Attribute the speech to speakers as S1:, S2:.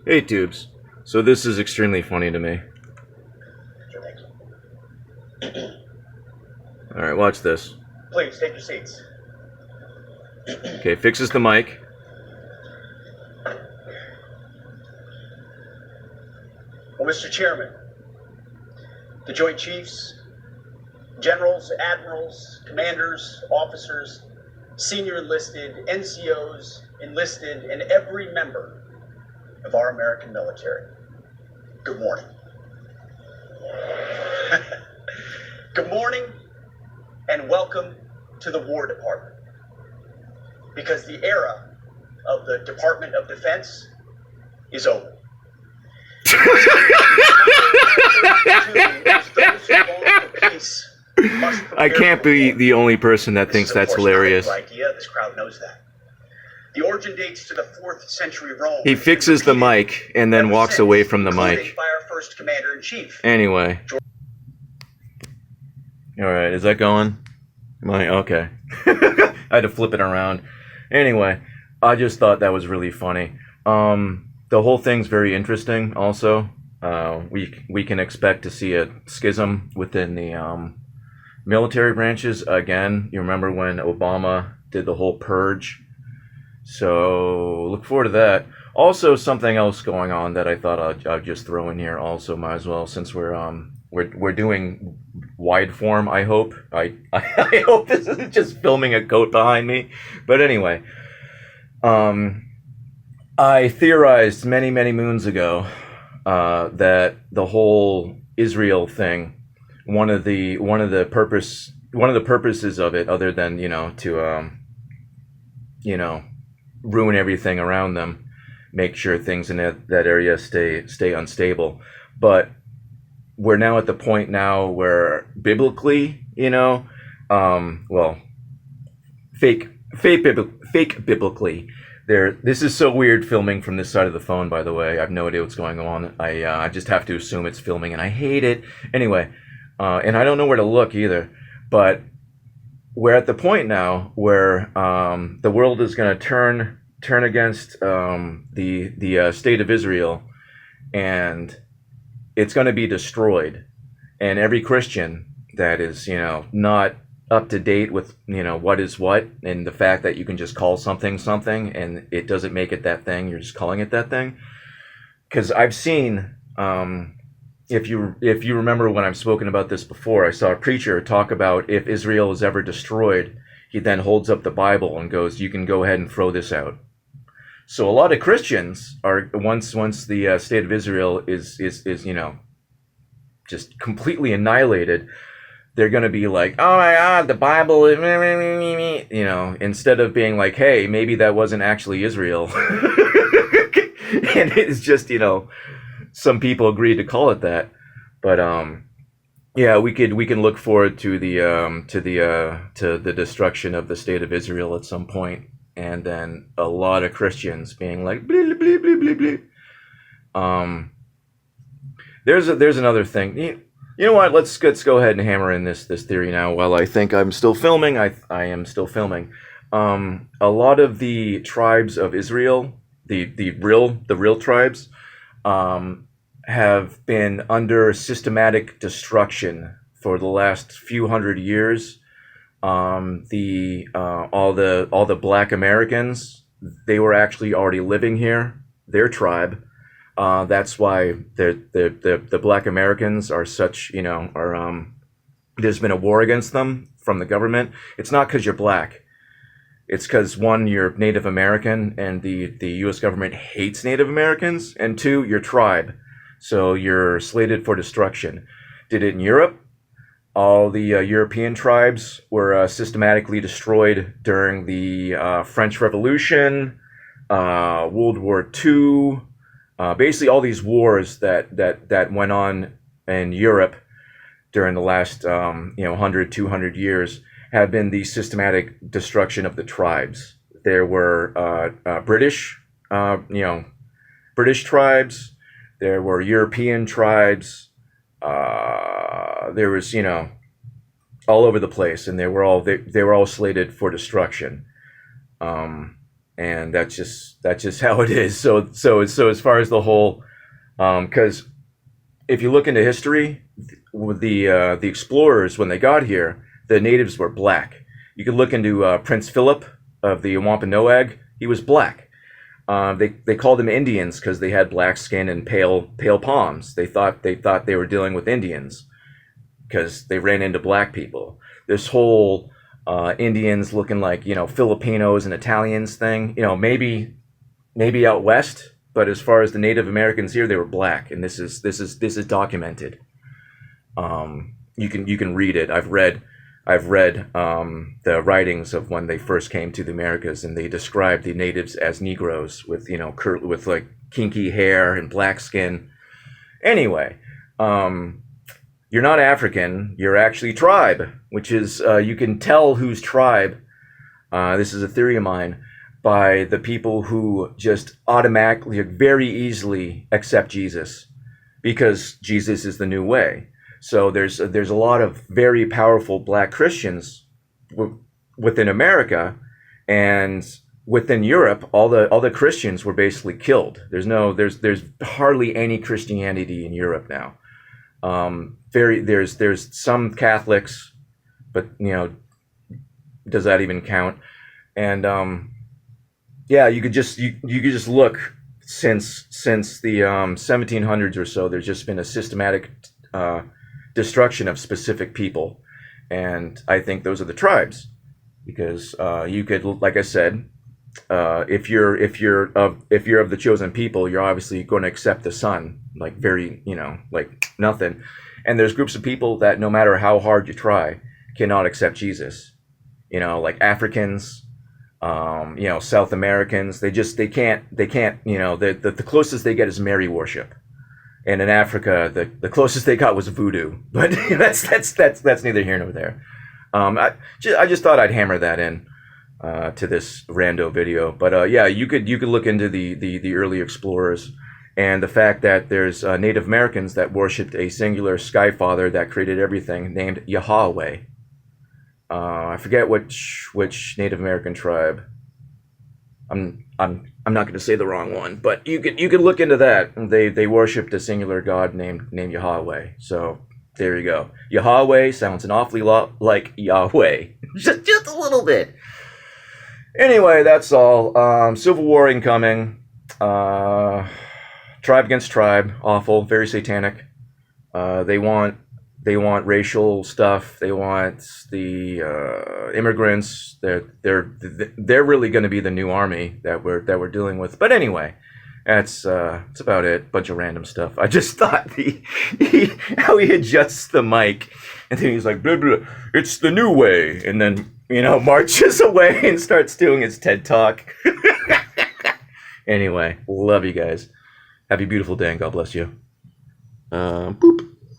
S1: Hey, Tubes. So this is extremely funny to me. Alright, watch this.
S2: Please, take your seats.
S1: Okay, fixes the mic.
S2: Well, Mr. Chairman, the Joint Chiefs, Generals, Admirals, Commanders, Officers, Senior Enlisted, NCOs, Enlisted, and every member of our American military, good morning. Good morning and welcome to the War Department. Because the era of the Department of Defense is over.
S1: I can't be the only person that thinks that's hilarious.
S2: Idea. This crowd knows that. The origin dates to the 4th century Rome.
S1: He fixes the mic and then walks away from the mic.
S2: By our first commander-in-chief.
S1: Anyway. Alright, is that going? Okay. I had to flip it around. Anyway, I just thought that was really funny. The whole thing's very interesting also. We can expect to see a schism within the military branches again. You remember when Obama did the whole purge? So look forward to that. Also, something else going on that I thought I'd just throw in here. Also, might as well, since we're doing wide form. I hope I hope this isn't just filming a goat behind me. But anyway, I theorized many moons ago that the whole Israel thing, one of the purposes of it, other than to ruin everything around them, make sure things in that area stay unstable. But we're now at the point now where biblically, fake biblically. This is so weird filming from this side of the phone, by the way. I have no idea what's going on. I just have to assume it's filming, and I hate it. Anyway, and I don't know where to look either. But we're at the point now where the world is going to turn against the state of Israel, and it's going to be destroyed. And every Christian that is not up to date with what is what, and the fact that you can just call something and it doesn't make it that thing, you're just calling it that thing. Because I've seen, if you remember when I've spoken about this before, I saw a preacher talk about if Israel is ever destroyed, he then holds up the Bible and goes, you can go ahead and throw this out. So a lot of Christians are, once the state of Israel is just completely annihilated, they're going to be like, oh my God, the Bible is, instead of being like, hey, maybe that wasn't actually Israel. And it's just, some people agreed to call it that. But yeah, we can look forward to the destruction of the state of Israel at some point, and then a lot of Christians being like, blah, blah, blah, blah, blah. There's another thing. You know what? Let's go ahead and hammer in this theory now. While I think I'm still filming, I am still filming. A lot of the tribes of Israel, the real tribes, have been under systematic destruction for the last few hundred years. All the Black Americans, they were actually already living here. Their tribe. That's why the Black Americans are such, there's been a war against them from the government. It's not because you're black. It's because, one, you're Native American, and the U.S. government hates Native Americans, and two, your tribe. So you're slated for destruction. Did it in Europe. All the European tribes were systematically destroyed during the French Revolution, World War II. Basically, all these wars that went on in Europe during the last 100, 200 years have been the systematic destruction of the tribes. There were British tribes. There were European tribes. There was all over the place, and they were all slated for destruction. and that's just how it is. So as far as the whole, because if you look into history, with the explorers when they got here, the natives were black. You could look into Prince Philip of the Wampanoag. He was black. They called them Indians because they had black skin and pale palms. They thought they were dealing with Indians because they ran into black people. This whole Indians looking like, you know, Filipinos and Italians thing, you know, maybe out west, but as far as the Native Americans here, they were black, and this is documented. You can read it. I've read the writings of when they first came to the Americas, and they described the natives as Negroes with, you know, with like kinky hair and black skin. Anyway, you're not African. You're actually tribe, which is you can tell who's tribe. This is a theory of mine, by the people who just automatically, very easily accept Jesus, because Jesus is the new way. So there's a lot of very powerful black Christians within America, and within Europe, all the Christians were basically killed. There's hardly any Christianity in Europe now. There's some Catholics, but you know, does that even count? And yeah, you could just look since the 1700s or so. There's just been a systematic destruction of specific people, and I think those are the tribes, because you could, like I said, if you're of the chosen people, you're obviously going to accept the Son, like very, you know, like nothing. And there's groups of people that no matter how hard you try, cannot accept Jesus. You know, like Africans, you know, South Americans. They can't. You know, the closest they get is Mary worship. And in Africa, the closest they got was voodoo. But that's neither here nor there. I just thought I'd hammer that in to this rando video. But yeah, you could look into the early explorers, and the fact that there's Native Americans that worshipped a singular sky father that created everything, named Yahweh. I forget which Native American tribe. I'm not going to say the wrong one, but you could look into that. They worshipped a singular god named Yahweh. So there you go. Yahweh sounds an awfully lot like Yahweh, just a little bit. Anyway, that's all. Civil war incoming. Tribe against tribe, awful, very satanic. They want racial stuff. They want the immigrants. They're really going to be the new army that we're dealing with. But anyway, that's about it. Bunch of random stuff. I just thought how he adjusts the mic, and then he's like, blah, blah, it's the new way, and then, you know, marches away and starts doing his TED talk. Anyway, love you guys. Have a beautiful day, and God bless you. Boop.